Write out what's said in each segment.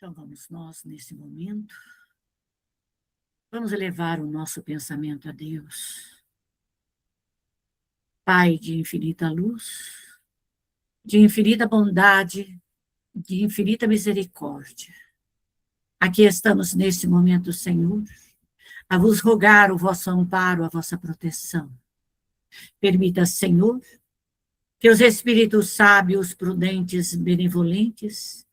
Então, vamos nós, nesse momento, vamos elevar o nosso pensamento a Deus. Pai de infinita luz, de infinita bondade, de infinita misericórdia. Aqui estamos nesse momento, Senhor, a vos rogar o vosso amparo, a vossa proteção. Permita, Senhor, que os espíritos sábios, prudentes, benevolentes,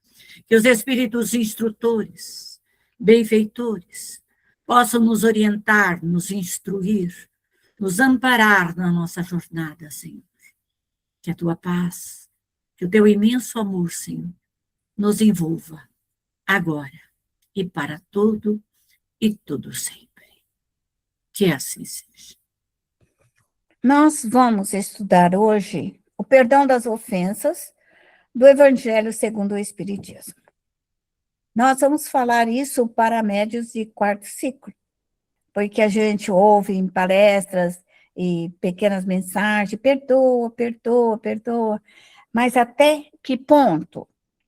que os espíritos instrutores, benfeitores, possam nos orientar, nos instruir, nos amparar na nossa jornada, Senhor. Que a tua paz, que o teu imenso amor, Senhor, nos envolva agora e para todo e todo sempre. Que assim seja. Nós vamos estudar hoje o perdão das ofensas do Evangelho segundo o Espiritismo. Nós vamos falar isso para médios de quarto ciclo, porque a gente ouve em palestras e pequenas mensagens, perdoa, perdoa, perdoa, mas até que ponto,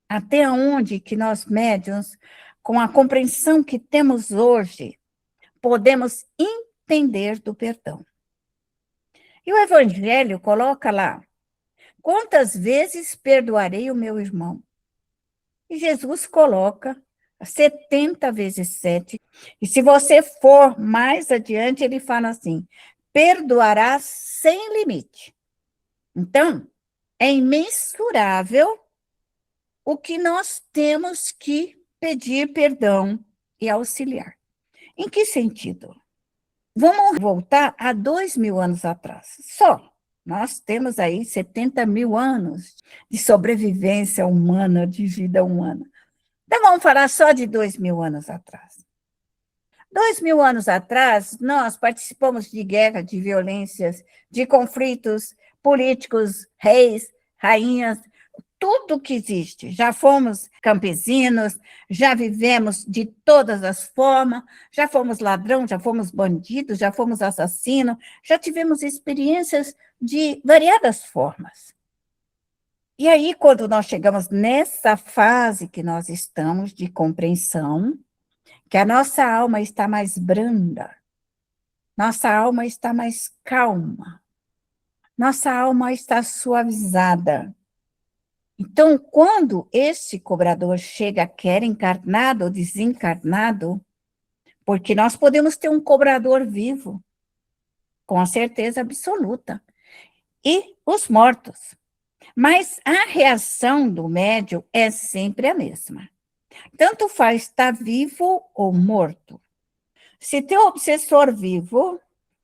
até onde que nós médiuns, com a compreensão que temos hoje, podemos entender do perdão? E o Evangelho coloca lá, quantas vezes perdoarei o meu irmão? E Jesus coloca 70 vezes 7. E se você for mais adiante, ele fala assim, perdoará sem limite. Então, é imensurável o que nós temos que pedir perdão e auxiliar. Em que sentido? Vamos voltar a 2.000 anos atrás. Só. Nós temos aí 70.000 anos de sobrevivência humana, de vida humana. Então, vamos falar só de 2.000 anos atrás. 2.000 anos atrás, nós participamos de guerra, de violências, de conflitos políticos, reis, rainhas, tudo que existe. Já fomos campesinos, já vivemos de todas as formas, já fomos ladrão, já fomos bandidos, já fomos assassino, já tivemos experiências de variadas formas. E aí, quando nós chegamos nessa fase que nós estamos de compreensão, que a nossa alma está mais branda, nossa alma está mais calma, nossa alma está suavizada. Então, quando esse cobrador chega, quer encarnado ou desencarnado, porque nós podemos ter um cobrador vivo, com certeza absoluta, e os mortos. Mas a reação do médium é sempre a mesma. Tanto faz estar vivo ou morto. Se teu obsessor vivo,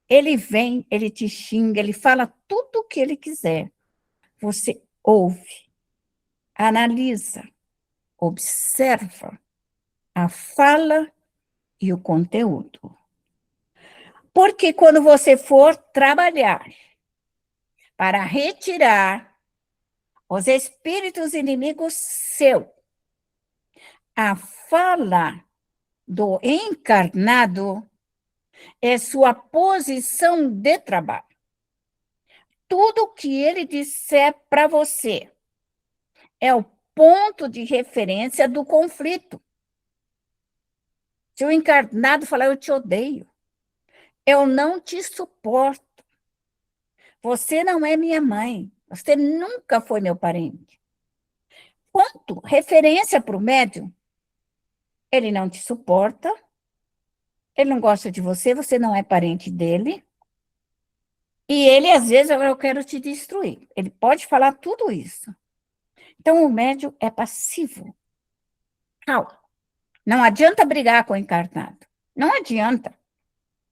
ele vem, ele te xinga, ele fala tudo o que ele quiser. Você ouve, analisa, observa a fala e o conteúdo. Porque quando você for trabalhar para retirar os espíritos inimigos seu, a fala do encarnado é sua posição de trabalho. Tudo que ele disser para você é o ponto de referência do conflito. Se o encarnado falar, eu te odeio, eu não te suporto, você não é minha mãe, você nunca foi meu parente. Ponto, referência para o médium, ele não te suporta, ele não gosta de você, você não é parente dele, e ele, às vezes, eu quero te destruir. Ele pode falar tudo isso. Então, o médium é passivo. Calma. Não adianta brigar com o encarnado. Não adianta.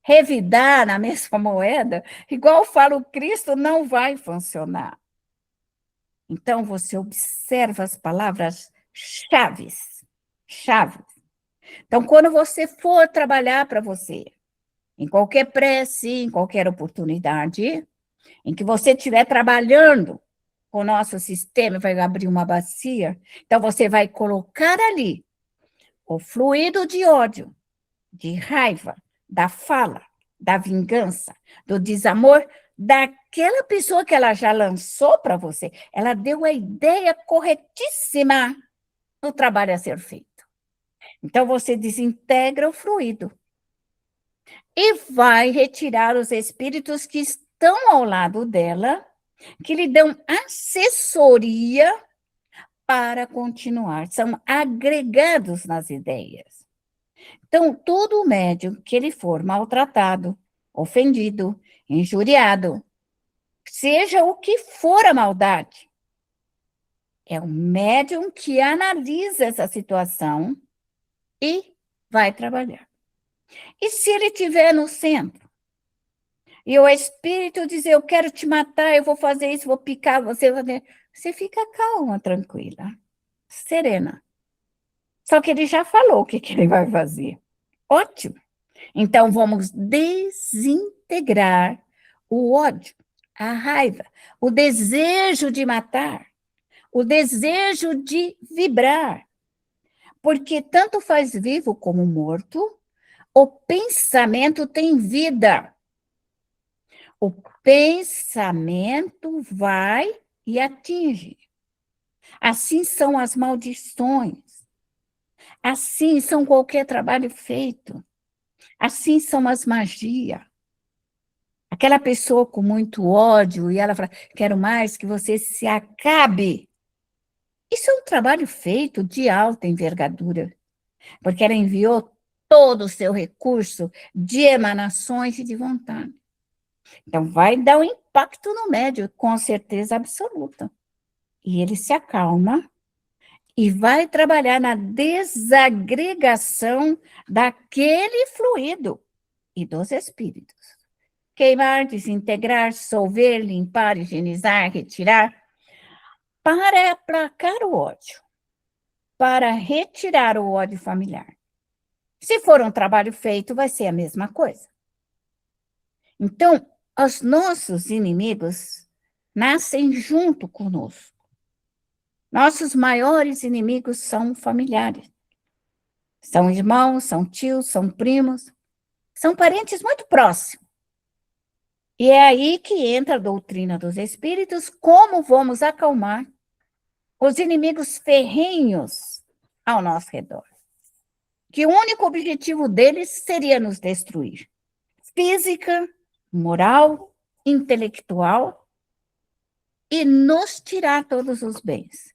Revidar na mesma moeda, igual fala o Cristo, não vai funcionar. Então, você observa as palavras chaves. Chaves. Então, quando você for trabalhar para você, em qualquer prece, em qualquer oportunidade, em que você estiver trabalhando com o nosso sistema, vai abrir uma bacia, então você vai colocar ali o fluido de ódio, de raiva, da fala, da vingança, do desamor daquela pessoa que ela já lançou para você. Ela deu a ideia corretíssima do trabalho a ser feito. Então, você desintegra o fluido e vai retirar os espíritos que estão ao lado dela, que lhe dão assessoria para continuar, são agregados nas ideias. Então, todo médium que ele for maltratado, ofendido, injuriado, seja o que for a maldade, é um médium que analisa essa situação e vai trabalhar. E se ele estiver no centro, e o espírito dizer, eu quero te matar, eu vou fazer isso, vou picar você, você fica calma, tranquila, serena. Só que ele já falou o que ele vai fazer. Ótimo. Então, vamos desintegrar o ódio, a raiva, o desejo de matar, o desejo de vibrar. Porque tanto faz vivo como morto, o pensamento tem vida. O pensamento vai e atinge. Assim são as maldições. Assim são qualquer trabalho feito. Assim são as magias. Aquela pessoa com muito ódio e ela fala, quero mais que você se acabe. Isso é um trabalho feito de alta envergadura, porque ela enviou todo o seu recurso de emanações e de vontade. Então, vai dar um impacto no médium, com certeza absoluta. E ele se acalma e vai trabalhar na desagregação daquele fluido e dos espíritos. Queimar, desintegrar, dissolver, limpar, higienizar, retirar, para aplacar o ódio, para retirar o ódio familiar. Se for um trabalho feito, vai ser a mesma coisa. Então, os nossos inimigos nascem junto conosco. Nossos maiores inimigos são familiares. São irmãos, são tios, são primos, são parentes muito próximos. E é aí que entra a doutrina dos espíritos, como vamos acalmar os inimigos ferrenhos ao nosso redor. Que o único objetivo deles seria nos destruir. Física, moral, intelectual, e nos tirar todos os bens.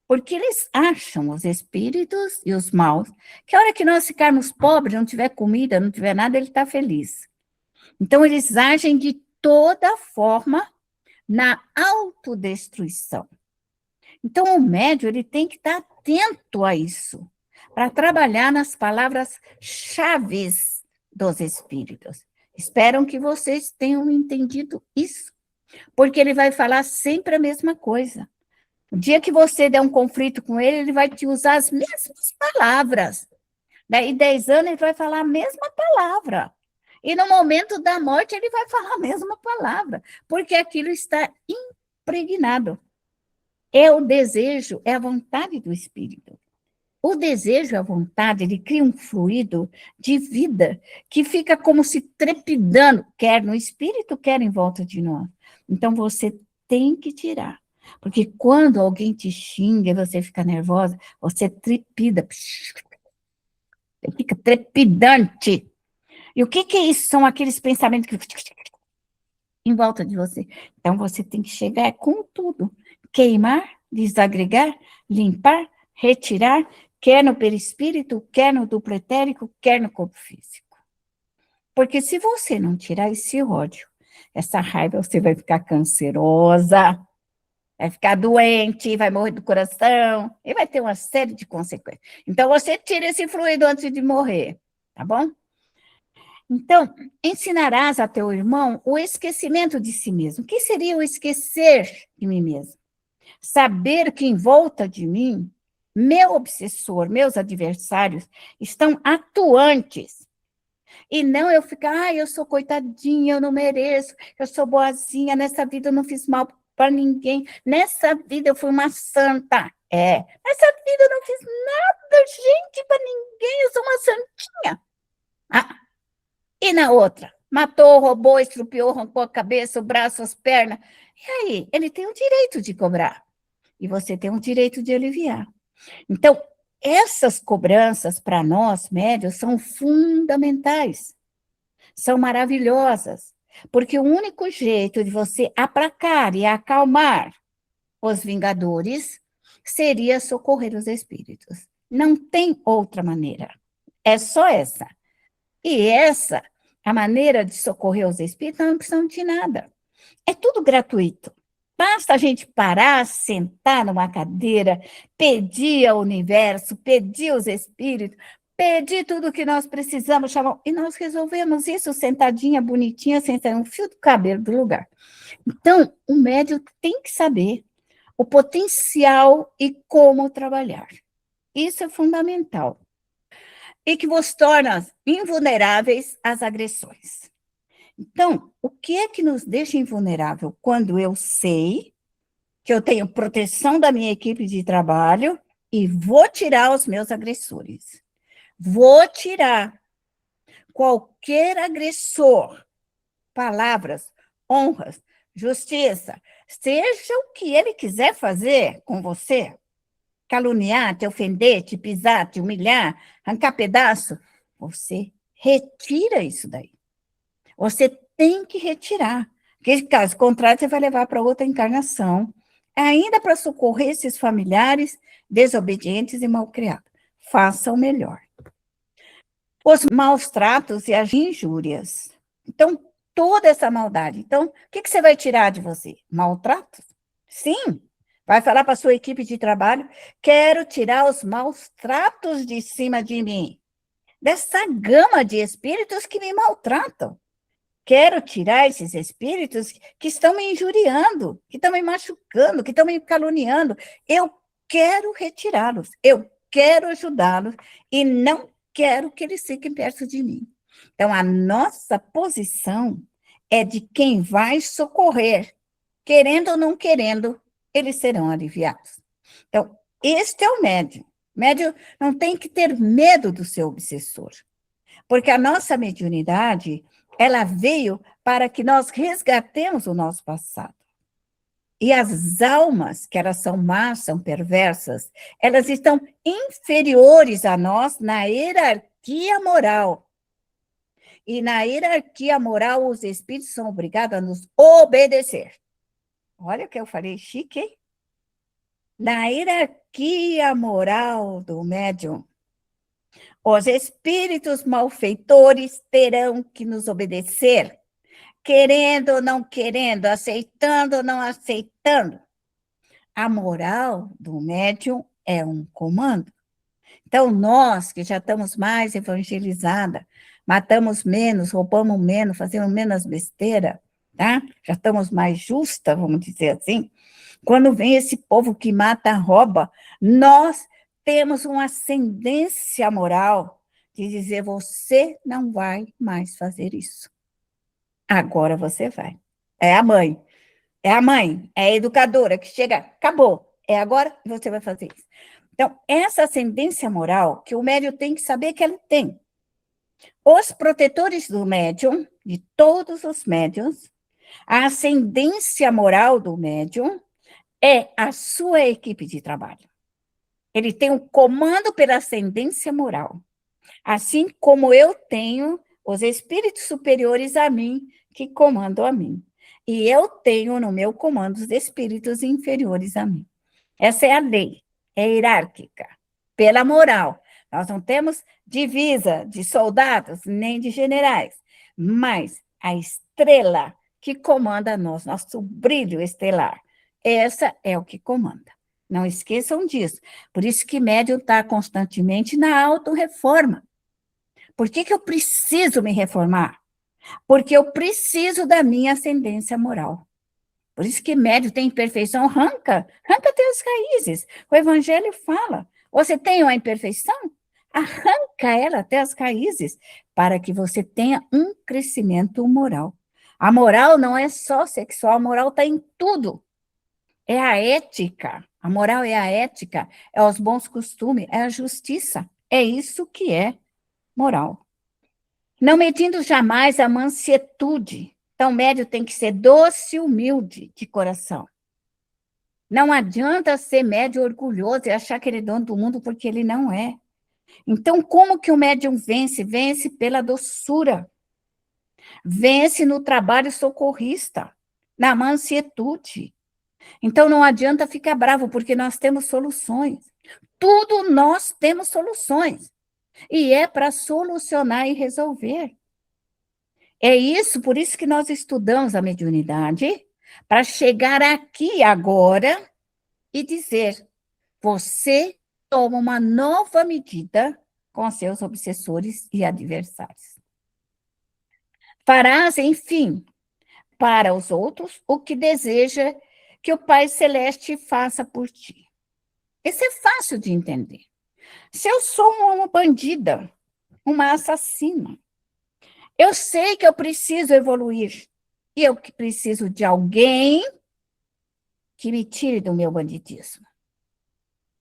Porque eles acham, os espíritos e os maus, que a hora que nós ficarmos pobres, não tiver comida, não tiver nada, ele está feliz. Então, eles agem de toda forma na autodestruição. Então, o médium ele tem que estar atento a isso, para trabalhar nas palavras-chave dos espíritos. Espero que vocês tenham entendido isso, porque ele vai falar sempre a mesma coisa. O dia que você der um conflito com ele, ele vai te usar as mesmas palavras. Daí, 10 anos, ele vai falar a mesma palavra. E no momento da morte, ele vai falar a mesma palavra, porque aquilo está impregnado. É o desejo, é a vontade do espírito. O desejo, a vontade, ele cria um fluido de vida que fica como se trepidando, quer no espírito, quer em volta de nós. Então, você tem que tirar. Porque quando alguém te xinga e você fica nervosa, você trepida, fica trepidante. E o que é isso? São aqueles pensamentos que em volta de você. Então, você tem que chegar com tudo. Queimar, desagregar, limpar, retirar, quer no perispírito, quer no duplo etérico, quer no corpo físico. Porque se você não tirar esse ódio, essa raiva, você vai ficar cancerosa, vai ficar doente, vai morrer do coração, e vai ter uma série de consequências. Então, você tira esse fluido antes de morrer, tá bom? Então, ensinarás a teu irmão o esquecimento de si mesmo. O que seria o esquecer de mim mesmo? Saber que em volta de mim, meu obsessor, meus adversários, estão atuantes. E não eu ficar, eu sou coitadinha, eu não mereço, eu sou boazinha, nessa vida eu não fiz mal para ninguém, nessa vida eu fui uma santa. Nessa vida eu não fiz nada, gente, para ninguém, eu sou uma santinha. E na outra? Matou, roubou, estrupiou, arrancou a cabeça, o braço, as pernas. E aí? Ele tem o direito de cobrar. E você tem o direito de aliviar. Então, essas cobranças, para nós, médios, são fundamentais, são maravilhosas, porque o único jeito de você aplacar e acalmar os vingadores seria socorrer os espíritos. Não tem outra maneira. É só essa. E essa, a maneira de socorrer os espíritos, não precisam de nada. É tudo gratuito. Basta a gente parar, sentar numa cadeira, pedir ao universo, pedir aos espíritos, pedir tudo o que nós precisamos, e nós resolvemos isso sentadinha, bonitinha, sem sair um fio do cabelo do lugar. Então, o médium tem que saber o potencial e como trabalhar. Isso é fundamental. E que vos torna invulneráveis às agressões. Então, o que é que nos deixa invulnerável? Quando eu sei que eu tenho proteção da minha equipe de trabalho e vou tirar os meus agressores. Vou tirar qualquer agressor, palavras, honras, justiça, seja o que ele quiser fazer com você, caluniar, te ofender, te pisar, te humilhar, arrancar pedaço, você retira isso daí. Você tem que retirar. Porque, caso contrário, você vai levar para outra encarnação, ainda para socorrer esses familiares desobedientes e malcriados. Faça o melhor. Os maus tratos e as injúrias. Então, toda essa maldade. Então, o que você vai tirar de você? Maltratos? Sim. Vai falar para a sua equipe de trabalho, quero tirar os maus tratos de cima de mim. Dessa gama de espíritos que me maltratam. Quero tirar esses espíritos que estão me injuriando, que estão me machucando, que estão me caluniando. Eu quero retirá-los, eu quero ajudá-los e não quero que eles fiquem perto de mim. Então, a nossa posição é de quem vai socorrer. Querendo ou não querendo, eles serão aliviados. Então, este é o médium. O médium não tem que ter medo do seu obsessor, porque a nossa mediunidade, ela veio para que nós resgatemos o nosso passado. E as almas, que elas são más, são perversas, elas estão inferiores a nós na hierarquia moral. E na hierarquia moral, os espíritos são obrigados a nos obedecer. Olha o que eu falei, chique, hein? Na hierarquia moral do médium, os espíritos malfeitores terão que nos obedecer, querendo ou não querendo, aceitando ou não aceitando. A moral do médium é um comando. Então, nós que já estamos mais evangelizadas, matamos menos, roubamos menos, fazemos menos besteira, tá? Já estamos mais justas, vamos dizer assim. Quando vem esse povo que mata, rouba, nós temos uma ascendência moral de dizer, você não vai mais fazer isso. Agora você vai. É a mãe, é a educadora que chega, acabou, é agora que você vai fazer isso. Então, essa ascendência moral que o médium tem que saber que ele tem. Os protetores do médium, de todos os médiums, a ascendência moral do médium é a sua equipe de trabalho. Ele tem um comando pela ascendência moral, assim como eu tenho os espíritos superiores a mim, que comandam a mim. E eu tenho no meu comando os espíritos inferiores a mim. Essa é a lei, é hierárquica, pela moral. Nós não temos divisa de soldados, nem de generais, mas a estrela que comanda nós, nosso brilho estelar, essa é o que comanda. Não esqueçam disso. Por isso que médium está constantemente na autorreforma. Por que eu preciso me reformar? Porque eu preciso da minha ascendência moral. Por isso que médium tem imperfeição, arranca até as raízes. O Evangelho fala, você tem uma imperfeição? Arranca ela até as raízes, para que você tenha um crescimento moral. A moral não é só sexual, a moral está em tudo. É a ética, a moral é a ética, é os bons costumes, é a justiça. É isso que é moral. Não medindo jamais a mansietude. Então, o médium tem que ser doce e humilde de coração. Não adianta ser médium orgulhoso e achar que ele é dono do mundo, porque ele não é. Então, como que o médium vence? Vence pela doçura, vence no trabalho socorrista, na mansietude. Então, não adianta ficar bravo, porque nós temos soluções. Tudo nós temos soluções. E é para solucionar e resolver. É isso, por isso que nós estudamos a mediunidade, para chegar aqui agora e dizer: você toma uma nova medida com seus obsessores e adversários. Farás, enfim, para os outros o que deseja que o Pai Celeste faça por ti. Isso é fácil de entender. Se eu sou uma bandida, uma assassina, eu sei que eu preciso evoluir. E eu que preciso de alguém que me tire do meu banditismo.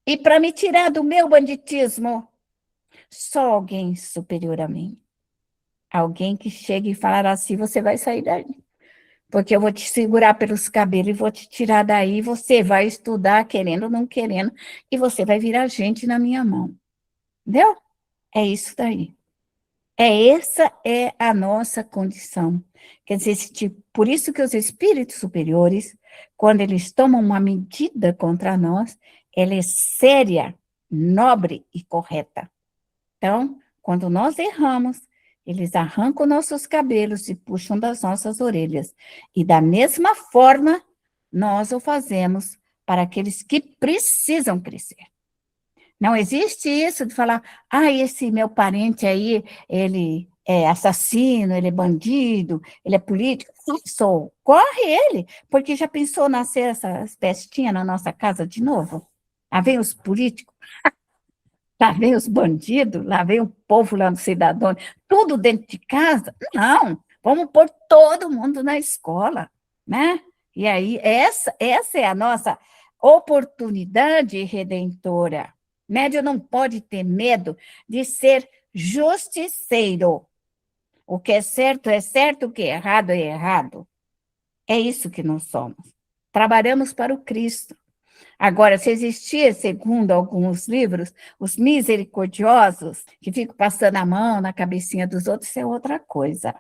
E para me tirar do meu banditismo, só alguém superior a mim. Alguém que chegue e falar assim: você vai sair daí. Porque eu vou te segurar pelos cabelos e vou te tirar daí. Você vai estudar, querendo ou não querendo, e você vai virar gente na minha mão. Entendeu? É isso daí. Essa é a nossa condição. Quer dizer, por isso que os espíritos superiores, quando eles tomam uma medida contra nós, ela é séria, nobre e correta. Então, quando nós erramos, eles arrancam nossos cabelos e puxam das nossas orelhas. E da mesma forma, nós o fazemos para aqueles que precisam crescer. Não existe isso de falar: esse meu parente aí, ele é assassino, ele é bandido, ele é político. Sou. Corre ele, porque já pensou nascer essa pestinha na nossa casa de novo? Lá vem os políticos, lá vem os bandidos, lá vem o povo lá no cidadão, tudo dentro de casa. Não, vamos pôr todo mundo na escola, né? E aí, essa é a nossa oportunidade redentora. Médium não pode ter medo de ser justiceiro. O que é certo, o que é errado. É isso que nós somos. Trabalhamos para o Cristo. Agora, se existia, segundo alguns livros, os misericordiosos, que ficam passando a mão na cabecinha dos outros, isso é outra coisa.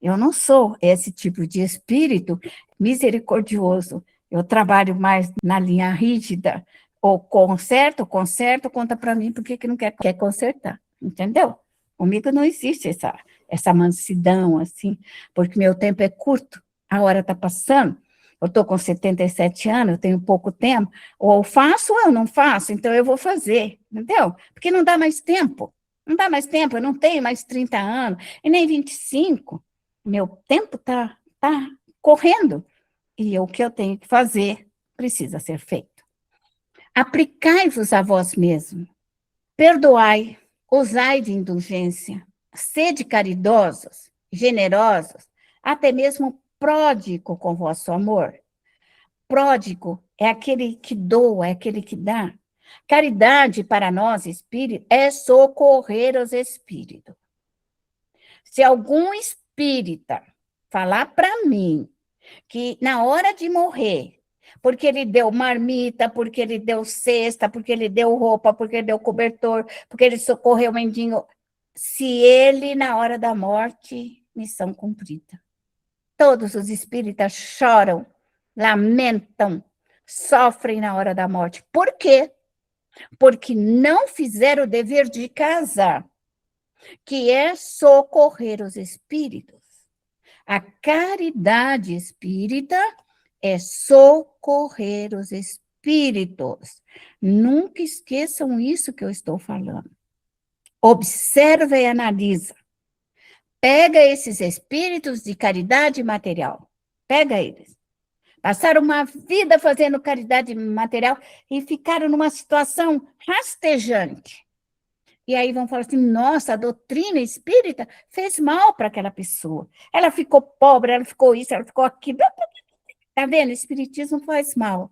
Eu não sou esse tipo de espírito misericordioso. Eu trabalho mais na linha rígida. Ou conserto, conta para mim porque que não quer consertar, entendeu? Comigo não existe essa mansidão, assim, porque meu tempo é curto, a hora está passando, eu estou com 77 anos, eu tenho pouco tempo, ou eu faço ou eu não faço, então eu vou fazer, entendeu? Porque não dá mais tempo, eu não tenho mais 30 anos, e nem 25. Meu tempo tá correndo, e o que eu tenho que fazer precisa ser feito. Aplicai-vos a vós mesmos, perdoai, usai de indulgência, sede caridosos, generosos, até mesmo pródigo com vosso amor. Pródigo é aquele que doa, é aquele que dá. Caridade para nós, espírito, é socorrer os espíritos. Se algum espírita falar para mim que na hora de morrer, porque ele deu marmita, porque ele deu cesta, porque ele deu roupa, porque ele deu cobertor, porque ele socorreu o mendigo, se ele, na hora da morte, missão cumprida. Todos os espíritas choram, lamentam, sofrem na hora da morte. Por quê? Porque não fizeram o dever de casa, que é socorrer os espíritos. A caridade espírita é socorrer os espíritos. Nunca esqueçam isso que eu estou falando. Observa e analisa. Pega esses espíritos de caridade material. Pega eles. Passaram uma vida fazendo caridade material e ficaram numa situação rastejante. E aí vão falar assim: nossa, a doutrina espírita fez mal para aquela pessoa. Ela ficou pobre, ela ficou isso, ela ficou aquilo. Tá vendo? O espiritismo faz mal.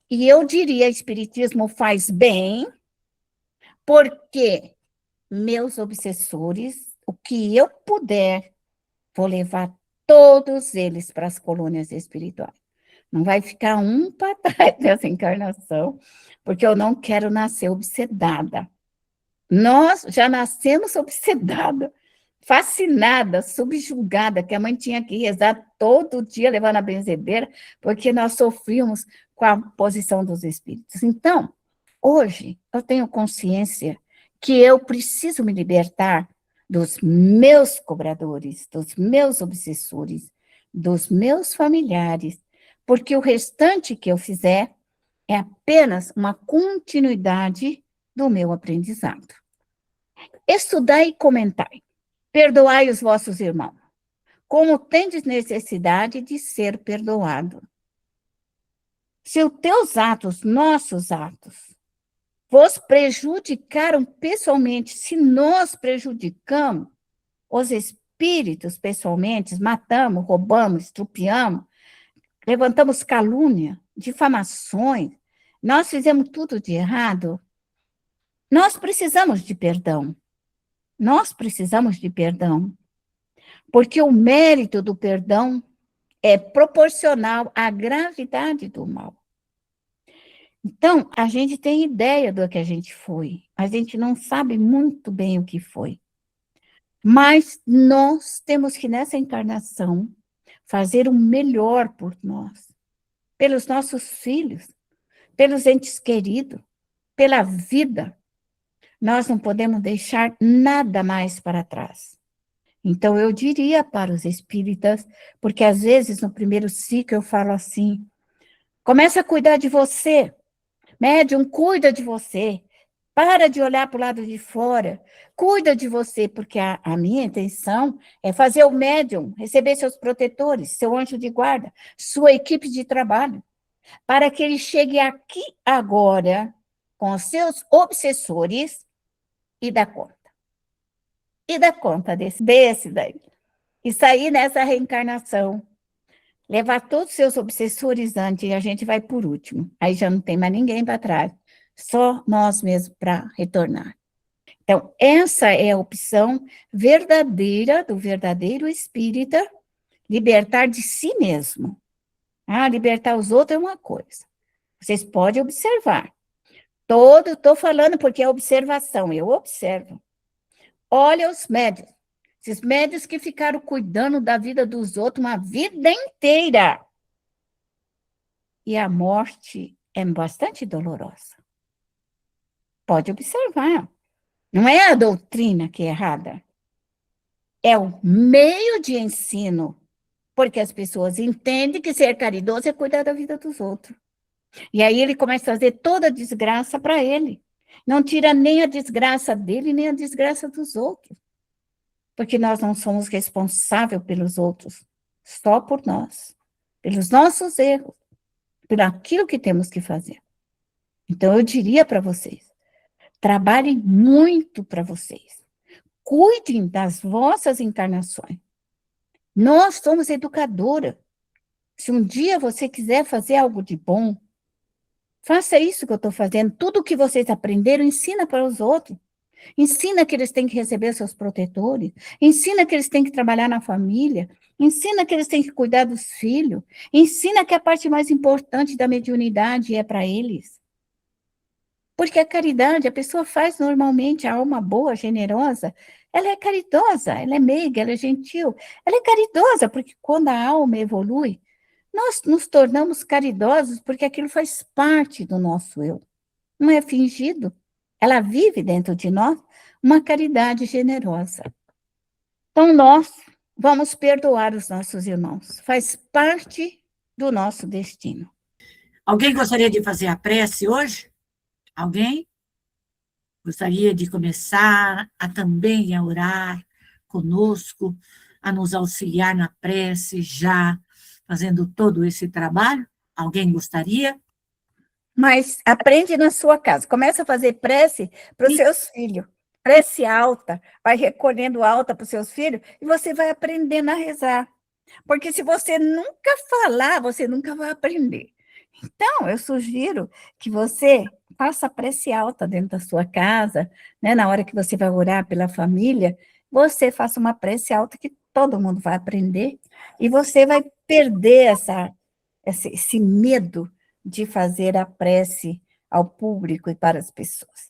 E eu diria: espiritismo faz bem, porque meus obsessores, o que eu puder, vou levar todos eles para as colônias espirituais. Não vai ficar um para trás dessa encarnação, porque eu não quero nascer obsedada. Nós já nascemos obsedada, fascinada, subjugada, que a mãe tinha que rezar todo dia, levando a benzedeira, porque nós sofríamos com a posição dos espíritos. Então, hoje, eu tenho consciência que eu preciso me libertar dos meus cobradores, dos meus obsessores, dos meus familiares, porque o restante que eu fizer é apenas uma continuidade do meu aprendizado. Estudai e comentai. Perdoai os vossos irmãos, como tendes necessidade de ser perdoado. Se os teus atos, nossos atos, vos prejudicaram pessoalmente, se nós prejudicamos os espíritos pessoalmente, matamos, roubamos, estrupiamos, levantamos calúnia, difamações, nós fizemos tudo de errado, nós precisamos de perdão. Nós precisamos de perdão, porque o mérito do perdão é proporcional à gravidade do mal. Então, a gente tem ideia do que a gente foi, a gente não sabe muito bem o que foi. Mas nós temos que, nessa encarnação, fazer o melhor por nós, pelos nossos filhos, pelos entes queridos, pela vida. Nós não podemos deixar nada mais para trás. Então, eu diria para os espíritas, porque às vezes no primeiro ciclo eu falo assim, começa a cuidar de você, médium, cuida de você, para de olhar para o lado de fora, cuida de você, porque a minha intenção é fazer o médium receber seus protetores, seu anjo de guarda, sua equipe de trabalho, para que ele chegue aqui agora com os seus obsessores e dá conta. E dá conta desse daí. E sair nessa reencarnação, levar todos os seus obsessores antes e a gente vai por último. Aí já não tem mais ninguém para trás, só nós mesmos para retornar. Então, essa é a opção verdadeira do verdadeiro espírita, libertar de si mesmo. Libertar os outros é uma coisa. Vocês podem observar. Estou falando porque é observação, eu observo. Olha os médios. Esses médios que ficaram cuidando da vida dos outros uma vida inteira. E a morte é bastante dolorosa. Pode observar. Não é a doutrina que é errada. É o meio de ensino. Porque as pessoas entendem que ser caridoso é cuidar da vida dos outros. E aí ele começa a fazer toda a desgraça para ele. Não tira nem a desgraça dele, nem a desgraça dos outros. Porque nós não somos responsáveis pelos outros, só por nós, pelos nossos erros, por aquilo que temos que fazer. Então, eu diria para vocês, trabalhem muito para vocês, cuidem das vossas encarnações. Nós somos educadora. Se um dia você quiser fazer algo de bom, faça isso que eu estou fazendo. Tudo que vocês aprenderam, ensina para os outros. Ensina que eles têm que receber seus protetores, ensina que eles têm que trabalhar na família, ensina que eles têm que cuidar dos filhos, ensina que a parte mais importante da mediunidade é para eles. Porque a caridade, a pessoa faz normalmente, a alma boa, generosa, ela é caridosa, ela é meiga, ela é gentil, ela é caridosa, porque quando a alma evolui, nós nos tornamos caridosos porque aquilo faz parte do nosso eu, não é fingido. Ela vive dentro de nós uma caridade generosa. Então, nós vamos perdoar os nossos irmãos. Faz parte do nosso destino. Alguém gostaria de fazer a prece hoje? Alguém? Gostaria de começar também a orar conosco, a nos auxiliar na prece, já fazendo todo esse trabalho? Alguém gostaria? Mas aprende na sua casa. Começa a fazer prece para os seus filhos. Prece alta. Vai recolhendo alta para os seus filhos e você vai aprendendo a rezar. Porque se você nunca falar, você nunca vai aprender. Então, eu sugiro que você faça prece alta dentro da sua casa, né? Na hora que você vai orar pela família, você faça uma prece alta que todo mundo vai aprender e você vai perder esse medo de fazer a prece ao público e para as pessoas.